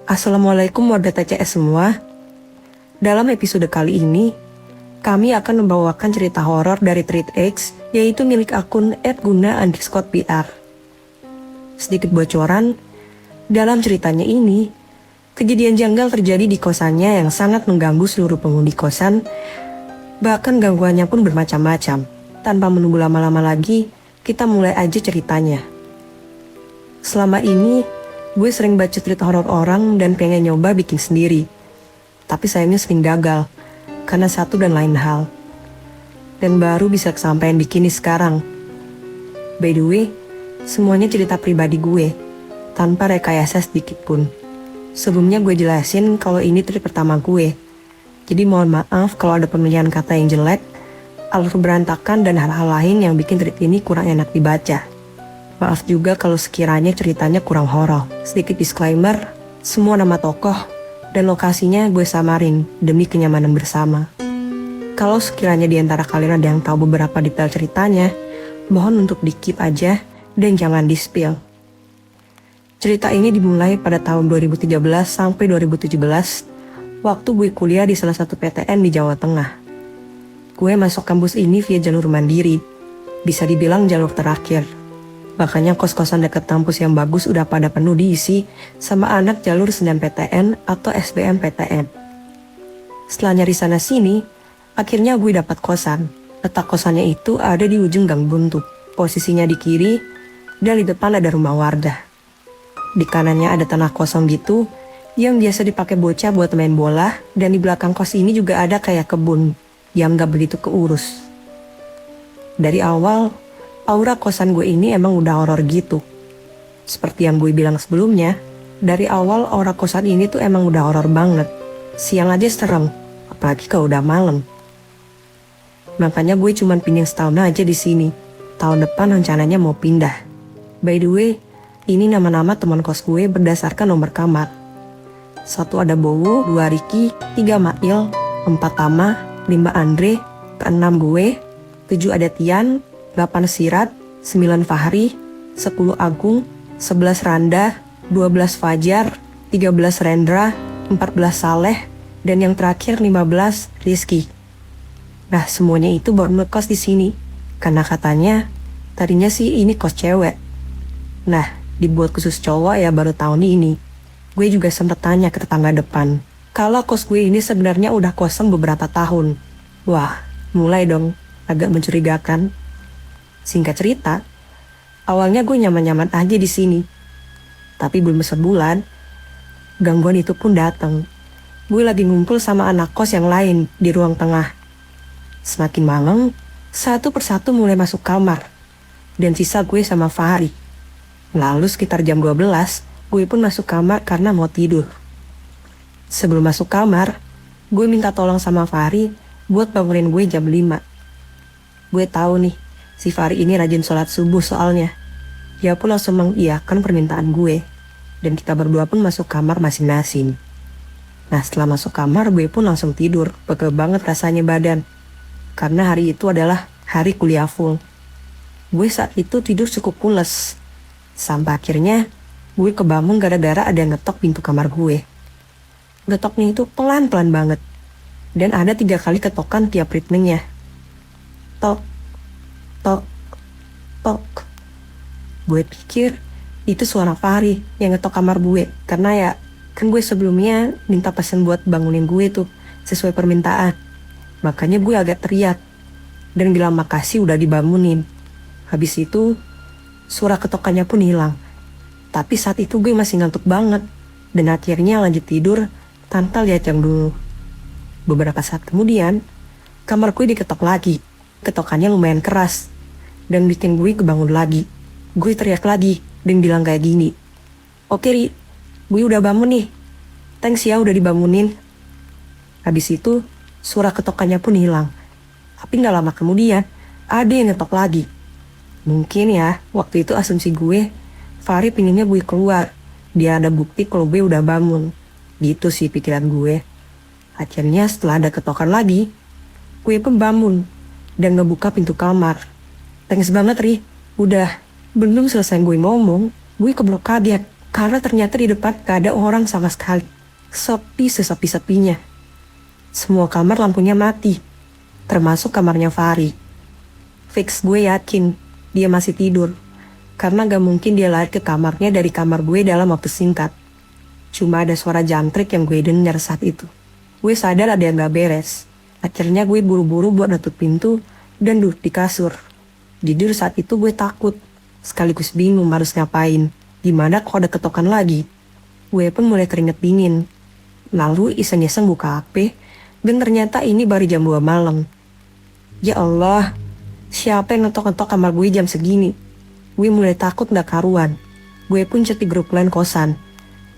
Assalamualaikum warga TCS semua. Dalam episode kali ini, kami akan membawakan cerita horor dari Treat X, yaitu milik akun @guna_br. Sedikit bocoran, dalam ceritanya ini, kejadian janggal terjadi di kosannya yang sangat mengganggu seluruh penghuni kosan, bahkan gangguannya pun bermacam-macam. Tanpa menunggu lama-lama lagi, kita mulai aja ceritanya. Selama ini, gue sering baca cerita horor orang dan pengen nyoba bikin sendiri. Tapi sayangnya sering gagal, karena satu dan lain hal. Dan baru bisa kesampaian bikin sekarang. By the way, semuanya cerita pribadi gue, tanpa rekayasa sedikit pun. Sebelumnya gue jelasin kalau ini trip pertama gue. Jadi mohon maaf kalau ada pemilihan kata yang jelek, alur berantakan dan hal-hal lain yang bikin trip ini kurang enak dibaca. Maaf juga kalau sekiranya ceritanya kurang horor. Sedikit disclaimer, semua nama tokoh dan lokasinya gue samarin demi kenyamanan bersama. Kalau sekiranya di antara kalian ada yang tahu beberapa detail ceritanya, mohon untuk di-keep aja dan jangan di-spill. Cerita ini dimulai pada tahun 2013 sampai 2017, waktu gue kuliah di salah satu PTN di Jawa Tengah. Gue masuk kampus ini via jalur mandiri, bisa dibilang jalur terakhir. Makanya kos-kosan dekat kampus yang bagus udah pada penuh diisi sama anak jalur SNMPTN atau SBMPTN. Setelah nyari sana sini, akhirnya gue dapat kosan. Letak kosannya itu ada di ujung gang buntu. Posisinya di kiri dan di depan ada rumah warga. Di kanannya ada tanah kosong gitu yang biasa dipakai bocah buat main bola, dan di belakang kos ini juga ada kayak kebun yang gak begitu keurus. Dari awal, aura kosan gue ini emang udah horor gitu. Seperti yang gue bilang sebelumnya, dari awal aura kosan ini tuh emang udah horor banget. Siang aja serem, apalagi kalau udah malam. Makanya gue cuman pindah setahun aja di sini. Tahun depan rencananya mau pindah. By the way, ini nama-nama teman kos gue berdasarkan nomor kamar. 1 ada Bowo, 2 Riki, 3 Mail, 4 Tama, 5 Andre, 6 gue, 7 ada Tian, 8 Sirat, 9 Fahri, 10 Agung, 11 Randa, 12 Fajar, 13 Rendra, 14 Saleh, dan yang terakhir 15 Rizky. Nah, semuanya itu baru ngekos di sini, karena katanya tadinya sih ini kos cewek. Nah, dibuat khusus cowok ya baru tahun ini. Gue juga sempat tanya ke tetangga depan, kalau kos gue ini sebenarnya udah kosong beberapa tahun. Wah, mulai dong agak mencurigakan. Singkat cerita, awalnya gue nyaman-nyaman aja di sini. Tapi belum sebulan, gangguan itu pun datang. Gue lagi ngumpul sama anak kos yang lain di ruang tengah. Semakin malam, satu persatu mulai masuk kamar. Dan sisa gue sama Fahri. Lalu sekitar jam 12, gue pun masuk kamar karena mau tidur. Sebelum masuk kamar, gue minta tolong sama Fahri buat bangunin gue jam 5. Gue tahu nih, si Fahri ini rajin sholat subuh soalnya. Dia pun langsung mengiyakan permintaan gue. Dan kita berdua pun masuk kamar masing-masing. Nah, setelah masuk kamar, gue pun langsung tidur. Pegel banget rasanya badan. Karena hari itu adalah hari kuliah full. Gue saat itu tidur cukup pules. Sampai akhirnya, gue kebangun gara-gara ada yang ngetok pintu kamar gue. Ngetoknya itu pelan-pelan banget. Dan ada 3 kali ketokan tiap ritmenya. Tok, tok, tok. Gue pikir itu suara Fahri yang ngetok kamar gue. Karena ya, kan gue sebelumnya minta pesan buat bangunin gue tuh sesuai permintaan. Makanya gue agak teriak dan bilang makasih udah dibangunin. Habis itu, suara ketokannya pun hilang. Tapi saat itu gue masih ngantuk banget. Dan akhirnya lanjut tidur tanpa lihat jam dulu. Beberapa saat kemudian, kamar gue diketok lagi. Ketokannya lumayan keras dan bikin gue kebangun lagi. Gue teriak lagi dan bilang kayak gini, "Oke Ri, gue udah bangun nih. Thanks ya udah dibangunin." Habis itu suara ketokannya pun hilang. Tapi gak lama kemudian ada yang ngetok lagi. Mungkin ya waktu itu asumsi gue, Fahri pinginnya gue keluar. Dia ada bukti kalau gue udah bangun. Gitu sih pikiran gue. Akhirnya setelah ada ketokan lagi, gue pun bangun dan ngebuka pintu kamar. Thanks banget Ri, udah. Belum selesai gue ngomong, gue keblok kaget. Karena ternyata di depan gak ada orang sama sekali. Sepi sesepi-sepinya. Semua kamar lampunya mati, termasuk kamarnya Fahri. Fix gue yakin dia masih tidur, karena gak mungkin dia lari ke kamarnya dari kamar gue dalam waktu singkat. Cuma ada suara jantrik yang gue dengar saat itu. Gue sadar ada yang gak beres. Akhirnya gue buru-buru buat nutup pintu dan duduk di kasur. Jujur saat itu gue takut, sekaligus bingung harus ngapain. Gimana kalau ada ketokan lagi? Gue pun mulai keringet dingin. Lalu iseng-iseng buka HP, dan ternyata ini baru jam 2 malam. Ya Allah, siapa yang ngetok-ngetok kamar gue jam segini? Gue mulai takut gak karuan. Gue pun chat di grup lain kosan,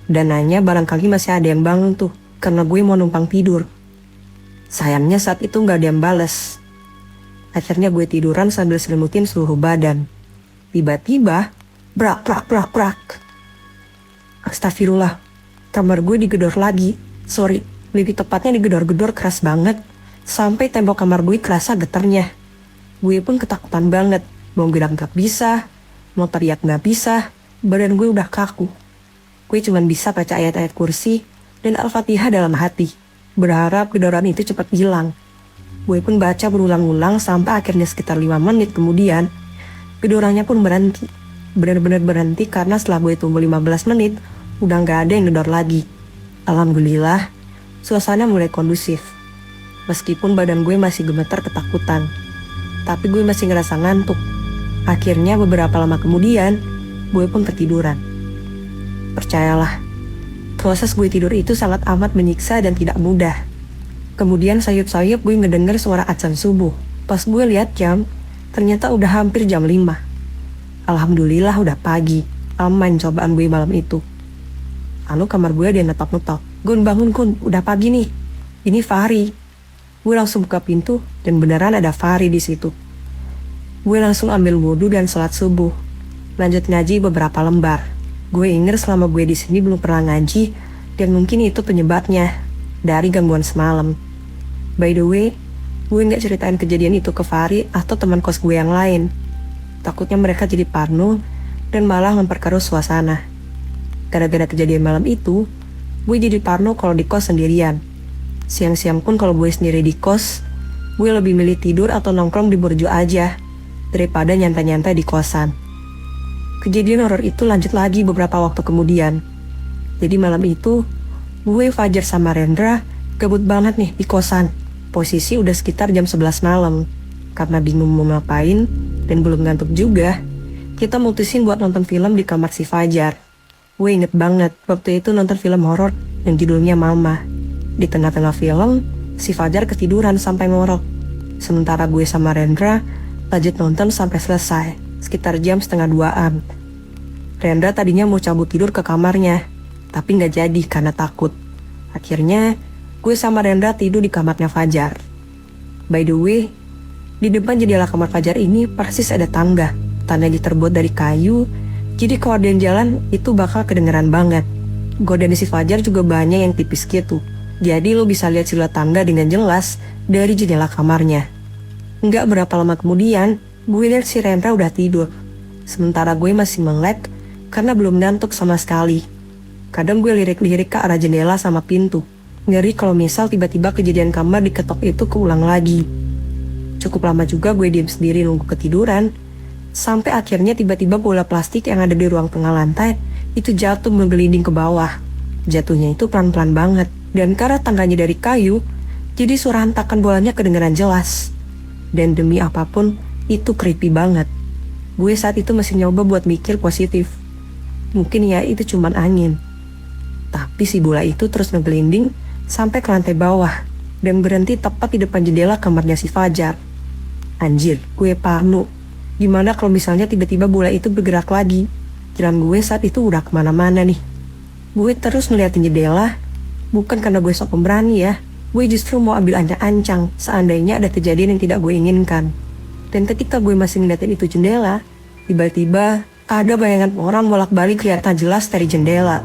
dan nanya barangkali masih ada yang bangun tuh, karena gue mau numpang tidur. Sayangnya saat itu gak ada yang bales. Akhirnya gue tiduran sambil selimutin seluruh badan. Tiba-tiba, brak brak brak brak. Astagfirullah, kamar gue digedor lagi. Sorry, lebih tepatnya digedor-gedor keras banget. Sampai tembok kamar gue kerasa getarnya. Gue pun ketakutan banget. Mau gerak gak bisa, mau teriak gak bisa. Badan gue udah kaku. Gue cuma bisa baca ayat-ayat kursi dan Al-Fatihah dalam hati. Berharap gedoran itu cepat hilang. Gue pun baca berulang-ulang sampai akhirnya sekitar 5 menit kemudian, gedorannya pun berhenti. Benar-benar berhenti karena setelah gue tunggu 15 menit, udah gak ada yang gedor lagi. Alhamdulillah, suasana mulai kondusif. Meskipun badan gue masih gemetar ketakutan, tapi gue masih ngerasa ngantuk. Akhirnya beberapa lama kemudian, gue pun ketiduran. Percayalah, proses gue tidur itu sangat amat menyiksa dan tidak mudah. Kemudian sayup-sayup gue ngedenger suara adzan subuh. Pas gue lihat jam, ternyata udah hampir jam 5. Alhamdulillah udah pagi, aman cobaan gue malam itu. Lalu kamar gue ada yang netok-netok. Gun bangun Kun, udah pagi nih. Ini Fahri. Gue langsung buka pintu dan beneran ada Fahri di situ. Gue langsung ambil wudhu dan sholat subuh. Lanjut ngaji beberapa lembar. Gue ingat selama gue di sini belum pernah ngaji dan mungkin itu penyebabnya dari gangguan semalam. By the way, gue nggak ceritain kejadian itu ke Fahri atau teman kos gue yang lain. Takutnya mereka jadi parno dan malah memperkeruh suasana. Gara-gara kejadian malam itu, gue jadi parno kalau di kos sendirian. Siang-siang pun kalau gue sendiri di kos, gue lebih milih tidur atau nongkrong di burjo aja daripada nyantai-nyantai di kosan. Kejadian horor itu lanjut lagi beberapa waktu kemudian. Jadi malam itu, gue, Fajar sama Rendra gabut banget nih di kosan. Posisi udah sekitar jam 11 malam. Karena bingung mau ngapain dan belum ngantuk juga, kita mutusin buat nonton film di kamar si Fajar. Gue inget banget waktu itu nonton film horor yang judulnya Mama. Di tengah-tengah film, si Fajar ketiduran sampai ngorok. Sementara gue sama Rendra lanjut nonton sampai selesai, sekitar jam 1:30-an. Rendra tadinya mau cabut tidur ke kamarnya, tapi gak jadi karena takut. Akhirnya, gue sama Rendra tidur di kamarnya Fajar. By the way, di depan jendela kamar Fajar ini persis ada tangga. Tangganya terbuat dari kayu, jadi kalau ada yang jalan itu bakal kedengeran banget. Gorden si Fajar juga banyak yang tipis gitu. Jadi lo bisa lihat siluet tangga dengan jelas dari jendela kamarnya. Nggak berapa lama kemudian, gue lihat si Rendra udah tidur. Sementara gue masih melek karena belum ngantuk sama sekali. Kadang gue lirik-lirik ke arah jendela sama pintu. Ngeri kalau misal tiba-tiba kejadian kamar diketok itu keulang lagi. Cukup lama juga gue diam sendiri nunggu ketiduran. Sampai akhirnya tiba-tiba bola plastik yang ada di ruang tengah lantai itu jatuh menggelinding ke bawah. Jatuhnya itu pelan-pelan banget. Dan karena tangganya dari kayu, jadi suara hentakan bolanya kedengaran jelas. Dan demi apapun, itu creepy banget. Gue saat itu masih nyoba buat mikir positif. Mungkin ya itu cuman angin. Tapi si bola itu terus ngegelinding sampai ke lantai bawah dan berhenti tepat di depan jendela kamarnya si Fajar. Anjir, gue parno. Gimana kalau misalnya tiba-tiba bola itu bergerak lagi? Jalan gue saat itu udah kemana-mana nih. Gue terus ngeliatin jendela, bukan karena gue sok pemberani ya. Gue justru mau ambil ancang-ancang seandainya ada kejadian yang tidak gue inginkan. Dan ketika gue masih ngeliatin itu jendela, tiba-tiba ada bayangan orang bolak-balik kelihatan jelas dari jendela.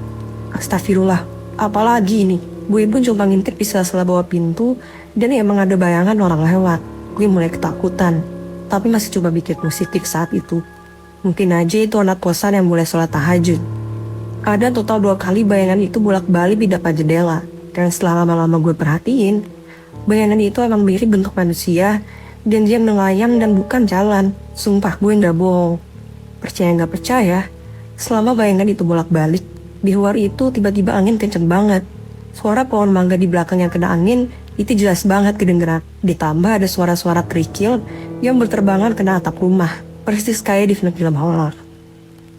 Astagfirullah, apalagi ini? Gue pun coba ngintip di sela-sela bawah pintu dan emang ada bayangan orang lewat. Gue mulai ketakutan, tapi masih coba bikin positif saat itu. Mungkin aja itu anak kosan yang mulai sholat tahajud. Ada total 2 kali bayangan itu bolak-balik di depan jendela. Dan setelah lama-lama gue perhatiin, bayangan itu emang mirip bentuk manusia, dan dia melayang dan bukan jalan. Sumpah gue nggak bohong. Percaya nggak percaya, selama bayangan itu bolak-balik, di luar itu tiba-tiba angin kenceng banget. Suara pohon mangga di belakang yang kena angin itu jelas banget kedengeran. Ditambah ada suara-suara kerikil yang berterbangan kena atap rumah, persis kayak di film-film horor.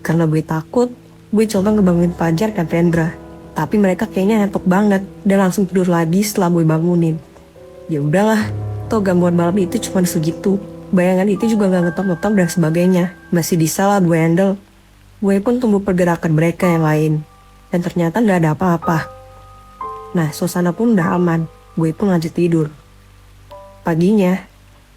Karena gue takut, gue coba ngebangunin Fajar dan Vendra. Tapi mereka kayaknya ngantuk banget dan langsung tidur lagi setelah gue bangunin. Ya udahlah, toh gangguan malam itu cuma segitu. Bayangan itu juga gak ngetok-ngetok dan sebagainya. Masih bisa lah gue handle. Gue pun tunggu pergerakan mereka yang lain. Dan ternyata gak ada apa-apa. Nah, suasana pun udah aman. Gue pun lanjut tidur. Paginya,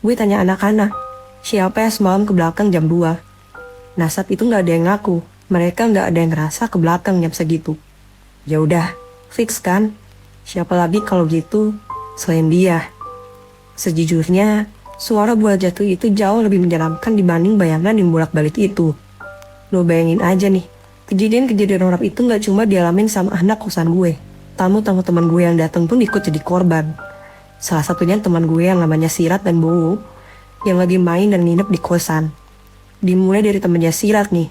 gue tanya anak-anak, siapa yang semalam ke belakang jam 2? Nah, saat itu gak ada yang ngaku. Mereka gak ada yang ngerasa ke belakang jam segitu. Ya udah, fix kan? Siapa lagi kalau gitu selain dia? Sejujurnya, suara buah jatuh itu jauh lebih menyeramkan dibanding bayangan yang bolak-balik itu. Lo bayangin aja nih, kejadian-kejadian horor itu gak cuma dialamin sama anak kosan gue. Tamu-tamu teman gue yang datang pun ikut jadi korban. Salah satunya teman gue yang namanya Sirat dan Bowo, yang lagi main dan nginep di kosan. Dimulai dari temannya Sirat nih.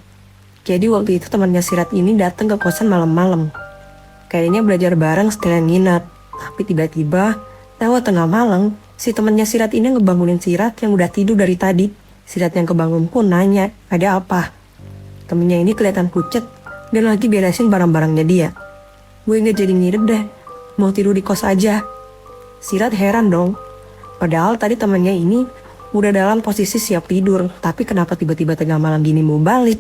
Jadi waktu itu temannya Sirat ini datang ke kosan malam-malam. Kayaknya belajar bareng sekalian nginep. Tapi tiba-tiba, lewat tengah malam, si temannya Sirat ini ngebangunin Sirat yang udah tidur dari tadi. Sirat yang kebangun pun nanya, ada apa? Temennya ini kelihatan pucet dan lagi beresin barang-barangnya dia. Gue gak jadi nginep deh, mau tidur di kos aja. Sirat heran dong. Padahal tadi temannya ini udah dalam posisi siap tidur, tapi kenapa tiba-tiba tengah malam gini mau balik?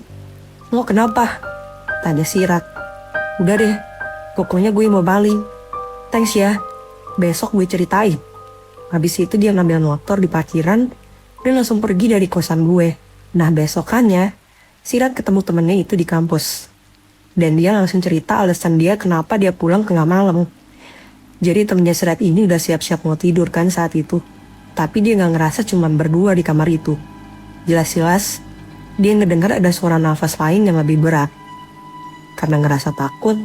Lo kenapa? Tanya Sirat. Udah deh, pokoknya gue mau balik. Thanks ya, besok gue ceritain. Habis itu dia ngambil motor di parkiran dan langsung pergi dari kosan gue. Nah besokannya, Sirat ketemu temennya itu di kampus. Dan dia langsung cerita alasan dia kenapa dia pulang tengah malam. Jadi temennya Sirat ini udah siap-siap mau tidur kan saat itu. Tapi dia gak ngerasa cuman berdua di kamar itu. Jelas-jelas, dia ngedengar ada suara nafas lain yang lebih berat. Karena ngerasa takut,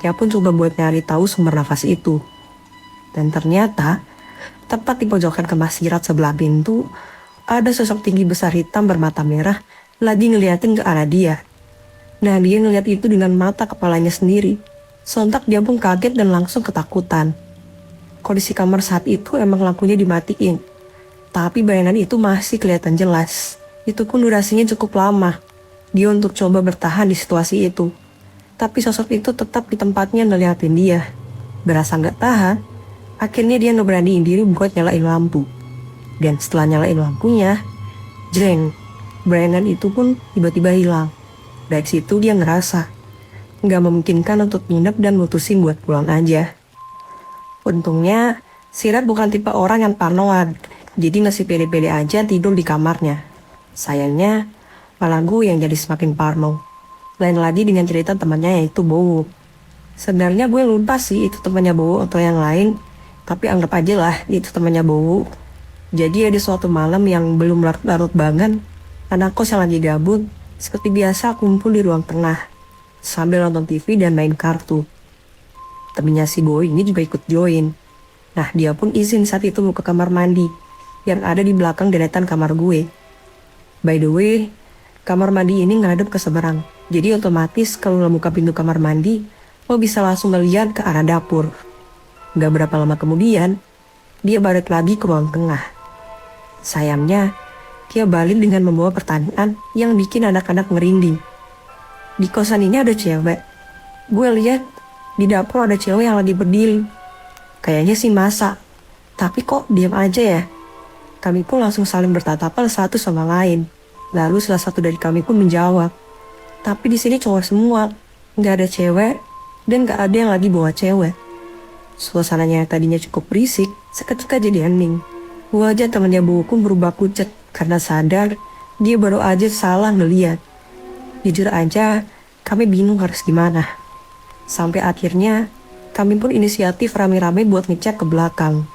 dia pun coba buat nyari tahu sumber nafas itu. Dan ternyata, tepat di pojokan kamar Sirat sebelah pintu, ada sosok tinggi besar hitam bermata merah lagi ngeliatin ke arah dia. Nah dia ngeliat itu dengan mata kepalanya sendiri. Sontak dia pun kaget dan langsung ketakutan. Kondisi kamar saat itu emang lampunya dimatiin. Tapi bayangan itu masih kelihatan jelas. Itu pun durasinya cukup lama. Dia untuk coba bertahan di situasi itu. Tapi sosok itu tetap di tempatnya ngeliatin dia. Berasa gak tahan, akhirnya dia ngeberaniin diri buat nyalain lampu. Dan setelah nyalain lampunya, jreng, bayangan itu pun tiba-tiba hilang. Dari situ dia ngerasa gak memungkinkan untuk nginep dan mutusin buat pulang aja. Untungnya, Sirat bukan tipe orang yang parnoan, jadi masih pede-pede aja tidur di kamarnya. Sayangnya, malah gue yang jadi semakin parno. Lain lagi dengan cerita temannya yaitu Bowo. Sebenarnya gue lupa sih itu temannya Bowo atau yang lain, tapi anggap aja lah itu temannya Bowo. Jadi ada suatu malam yang belum larut-larut banget, anak kos yang lagi gabut, seperti biasa kumpul di ruang tengah, sambil nonton TV dan main kartu. Temennya si Bowo ini juga ikut join. Nah dia pun izin saat itu mau ke kamar mandi, yang ada di belakang deretan kamar gue. By the way, kamar mandi ini ngadep ke seberang. Jadi otomatis kalau lo buka pintu kamar mandi, lo bisa langsung ngeliat ke arah dapur. Gak berapa lama kemudian, dia balik lagi ke ruang tengah. Sayangnya, dia balik dengan membawa pertanyaan yang bikin anak-anak merinding. Di kosan ini ada cewek. Gue lihat di dapur ada cewek yang lagi berdiri. Kayaknya sih masak. Tapi kok diam aja ya? Kami pun langsung saling bertatapan satu sama lain. Lalu salah satu dari kami pun menjawab. Tapi di sini cowok semua. Nggak ada cewek dan nggak ada yang lagi bawa cewek. Suasananya yang tadinya cukup berisik, seketika jadi hening. Wajah temannya Bowo pun berubah pucat karena sadar dia baru aja salah ngeliat. Jujur aja, kami bingung harus gimana. Sampai akhirnya, kami pun inisiatif rame-rame buat ngecek ke belakang.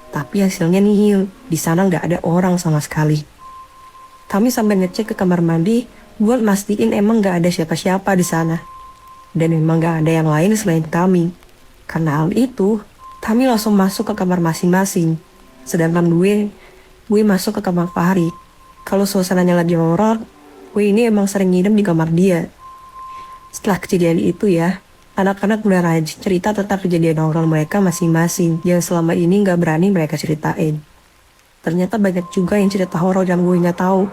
Tapi hasilnya nihil, di sana nggak ada orang sama sekali. Kami sampai ngecek ke kamar mandi buat mastiin emang nggak ada siapa-siapa di sana. Dan memang gak ada yang lain selain kami. Karena hal itu, kami langsung masuk ke kamar masing-masing. Sedangkan gue masuk ke kamar Fahri. Kalau suasananya lagi horor, gue ini emang sering nginep di kamar dia. Setelah kejadian itu ya, anak-anak mulai rajin cerita tentang kejadian horor mereka masing-masing yang selama ini gak berani mereka ceritain. Ternyata banyak juga yang cerita horor yang gue gak tahu.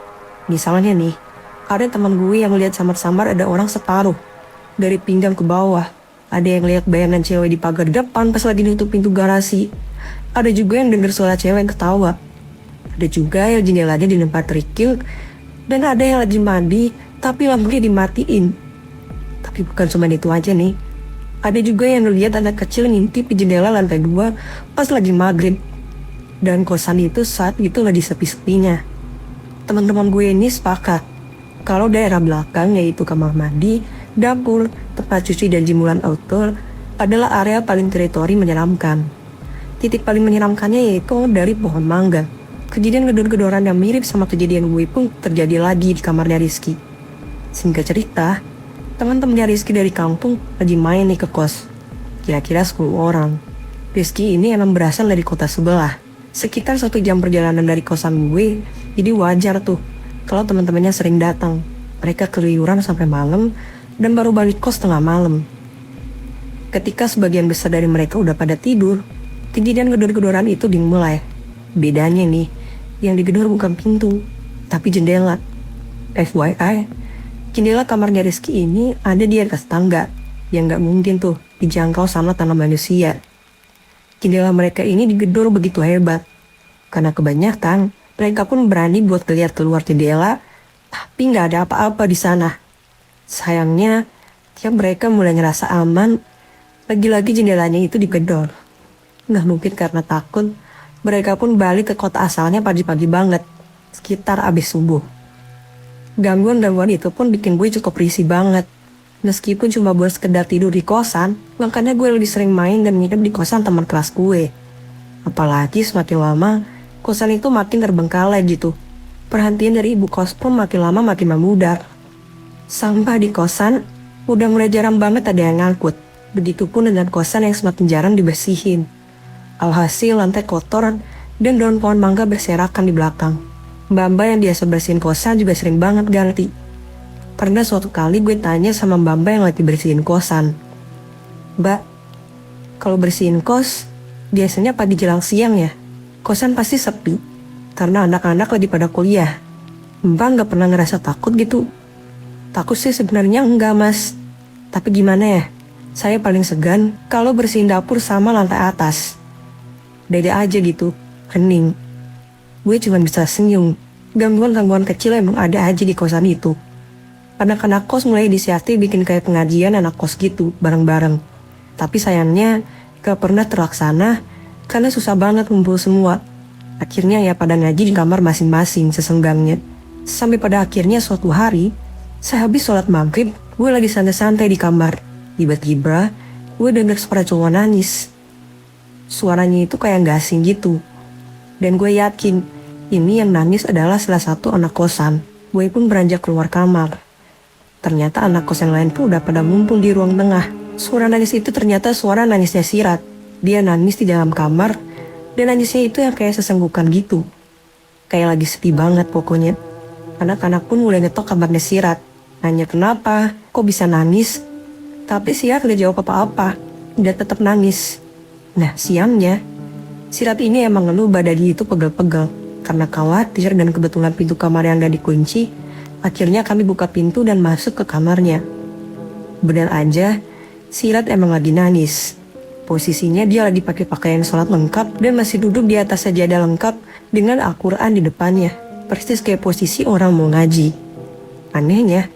Misalnya nih, ada teman gue yang lihat samar-samar ada orang separuh dari pinggang ke bawah. Ada yang lihat bayangan cewek di pagar depan pas lagi nutup pintu garasi. Ada juga yang dengar suara cewek yang ketawa. Ada juga yang jendelanya dilempar kerikil. Dan ada yang lagi mandi tapi lampunya dimatiin. Tapi bukan cuma itu aja nih. Ada juga yang lihat anak kecil ngintip di jendela lantai 2 pas lagi maghrib. Dan kosan itu saat itu lagi sepi-sepinya. Teman-teman gue ini sepakat kalau daerah belakang yaitu kamar mandi, dapur, tempat cuci dan jemuran outdoor adalah area paling teritori menyeramkan. Titik paling menyeramkannya yaitu dari pohon mangga. Kejadian gedor-gedoran yang mirip sama kejadian gue pun terjadi lagi di kamarnya Rizky. Singkat cerita, teman-temannya Rizky dari kampung lagi main nih ke kos. Kira-kira 10 orang. Rizky ini emang berasal dari kota sebelah. Sekitar 1 jam perjalanan dari kosan gue, jadi wajar tuh kalau teman-temannya sering datang. Mereka keluyuran sampai malam dan baru balik kos tengah malam. Ketika sebagian besar dari mereka udah pada tidur, kejadian gedor-gedoran itu dimulai. Bedanya nih, yang digedor bukan pintu, tapi jendela. FYI, jendela kamarnya Rizky ini ada di atas tangga, yang gak mungkin tuh dijangkau sama tanah manusia. Jendela mereka ini digedor begitu hebat, karena kebanyakan mereka pun berani buat lihat keluar jendela, tapi nggak ada apa-apa di sana. Sayangnya, tiap mereka mulai ngerasa aman, lagi-lagi jendelanya itu digedor. Nggak mungkin karena takut, mereka pun balik ke kota asalnya pagi-pagi banget, sekitar abis subuh. Gangguan-gangguan itu pun bikin gue cukup risih banget. Meskipun cuma buat sekedar tidur di kosan, makanya gue lebih sering main dan nginep di kosan teman kelas gue. Apalagi semakin lama, kosan itu makin terbengkalai gitu. Perhatian dari ibu kos pun makin lama makin memudar. Sampah di kosan udah mulai jarang banget ada yang ngangkut. Begitupun dengan kosan yang semakin jarang dibersihin. Alhasil lantai kotor dan daun pohon mangga berserakan di belakang. Mbak-mbak yang biasa bersihin kosan juga sering banget ganti. Pernah suatu kali gue tanya sama mbak-mbak yang lagi bersihin kosan. Mbak, kalau bersihin kos, biasanya pagi jelang siang ya? Kosan pasti sepi, karena anak-anak lagi pada kuliah. Mbak nggak pernah ngerasa takut gitu? Takut sih sebenarnya enggak mas. Tapi gimana ya, saya paling segan kalau bersihin dapur sama lantai atas. Dada aja gitu, hening. Gue cuma bisa senyum. Gangguan-gangguan kecil emang ada aja di kosan itu. Anak-anak kos mulai inisiatif bikin kayak pengajian anak kos gitu, bareng-bareng. Tapi sayangnya, gak pernah terlaksana karena susah banget kumpul semua. Akhirnya ya pada ngaji di kamar masing-masing sesenggangnya. Sampai pada akhirnya suatu hari, sehabis sholat maghrib, gue lagi santai-santai di kamar. Tiba-tiba, gue denger suara cowok nangis. Suaranya itu kayak gak asing gitu. Dan gue yakin, ini yang nangis adalah salah satu anak kosan. Gue pun beranjak keluar kamar. Ternyata anak kos yang lain pun udah pada ngumpul di ruang tengah. Suara nangis itu ternyata suara nangisnya Sirat. Dia nangis di dalam kamar, dan nangisnya itu yang kayak sesenggukan gitu. Kayak lagi sepi banget pokoknya. Anak-anak pun mulai ngetok kabarnya Sirat. Nanya kenapa, kok bisa nangis? Tapi Sirat gak jawab apa-apa, dia tetap nangis. Nah siangnya, Sirat ini emang ngeluh badannya itu pegel-pegel. Karena khawatir dan kebetulan pintu kamar yang gak dikunci, akhirnya kami buka pintu dan masuk ke kamarnya. Benar aja, Sirat emang lagi nangis. Posisinya dia lagi pakai pakaian sholat lengkap dan masih duduk di atas sajadah lengkap dengan Al-Quran di depannya. Persis kayak posisi orang mau ngaji. Anehnya,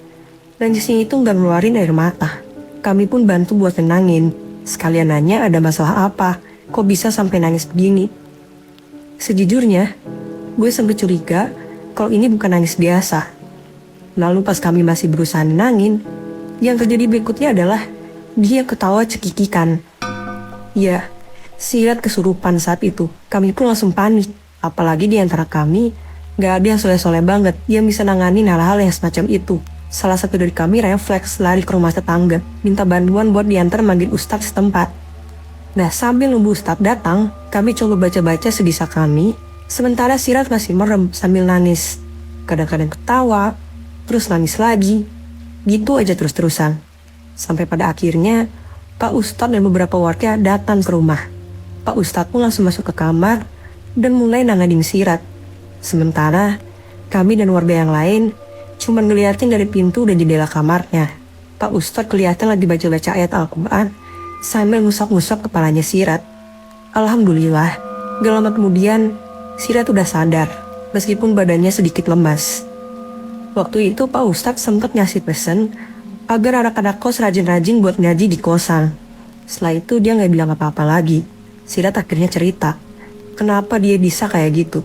nangisnya itu nggak ngeluarin air mata. Kami pun bantu buat tenangin. Sekalian nanya ada masalah apa, kok bisa sampai nangis begini. Sejujurnya, gue sempat curiga kalau ini bukan nangis biasa. Lalu pas kami masih berusaha nenangin, yang terjadi berikutnya adalah dia ketawa cekikikan. Ya, Sirat kesurupan saat itu. Kami pun langsung panik. Apalagi di antara kami, gak ada yang soleh-soleh banget yang bisa nanganin hal-hal yang semacam itu. Salah satu dari kami refleks lari ke rumah tetangga, minta bantuan buat diantar manggil ustadz setempat. Nah, sambil nunggu ustadz datang, kami coba baca-baca sebisa kami, sementara Sirat masih merem sambil nangis. Kadang-kadang ketawa, terus nangis lagi. Gitu aja terus-terusan. Sampai pada akhirnya, Pak Ustadz dan beberapa warga datang ke rumah. Pak Ustadz pun langsung masuk ke kamar dan mulai nanganin Sirat. Sementara, kami dan warga yang lain cuma ngeliatin dari pintu dan jendela kamarnya. Pak Ustadz kelihatan lagi baca-baca ayat Al-Quran sambil ngusap-ngusap kepalanya Sirat. Alhamdulillah, gak lama kemudian Sirat udah sadar, meskipun badannya sedikit lemas. Waktu itu Pak Ustadz sempat ngasih pesan agar anak-anak kos rajin-rajin buat ngaji di kosan. Setelah itu dia gak bilang apa-apa lagi. Sirat akhirnya cerita, kenapa dia bisa kayak gitu.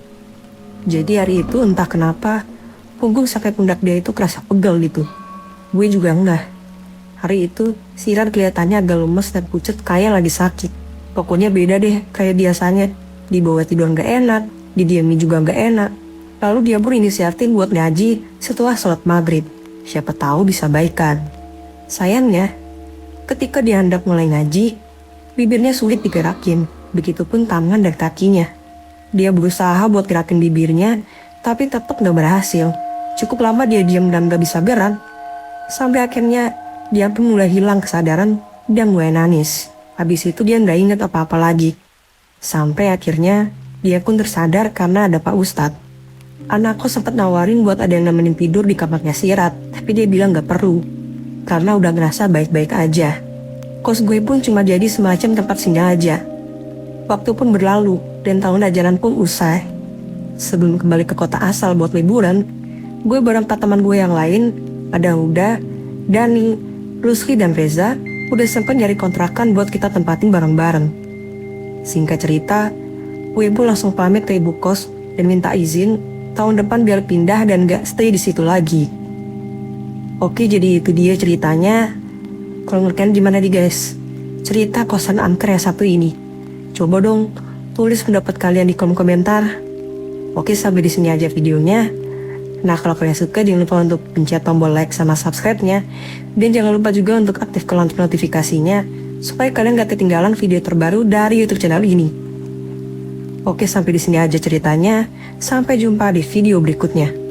Jadi hari itu entah kenapa, punggung sampai pundak dia itu kerasa pegel gitu. Gue juga enggak. Hari itu, Sirat kelihatannya agak lemes dan pucet kayak lagi sakit. Pokoknya beda deh kayak biasanya. Dibawa tidur nggak enak, didiami juga nggak enak. Lalu dia pun inisiatif buat ngaji setelah sholat maghrib. Siapa tahu bisa baikan. Sayangnya, ketika dia hendak mulai ngaji, bibirnya sulit digerakin. Begitupun tangan dan kakinya. Dia berusaha buat gerakin bibirnya, tapi tetap nggak berhasil. Cukup lama dia diam dan gak bisa gerak. Sampai akhirnya dia pun mulai hilang kesadaran dan mulai nangis. Habis itu dia gak ingat apa-apa lagi. Sampai akhirnya dia pun tersadar karena ada Pak Ustadz. Anakku sempat nawarin buat ada yang nemenin tidur di kamarnya Sirat. Tapi dia bilang gak perlu. Karena udah ngerasa baik-baik aja. Kos gue pun cuma jadi semacam tempat singgah aja. Waktu pun berlalu dan tahun ajaran pun usai. Sebelum kembali ke kota asal buat liburan, gue bareng 4 teman gue yang lain, ada Huda, Dani, Rusli, dan Reza, udah sempat nyari kontrakan buat kita tempatin bareng-bareng. Singkat cerita, gue pun langsung pamit ke ibu kos dan minta izin tahun depan biar pindah dan gak stay di situ lagi. Oke, jadi itu dia ceritanya. Kalau menurut kalian gimana nih guys? Cerita kosan angker yang satu ini. Coba dong, tulis pendapat kalian di kolom komentar. Oke, sampai di sini aja videonya. Nah, kalau kalian suka jangan lupa untuk pencet tombol like sama subscribe-nya. Dan jangan lupa juga untuk aktifkan lonceng notifikasinya supaya kalian gak ketinggalan video terbaru dari YouTube channel ini. Oke, sampai di sini aja ceritanya. Sampai jumpa di video berikutnya.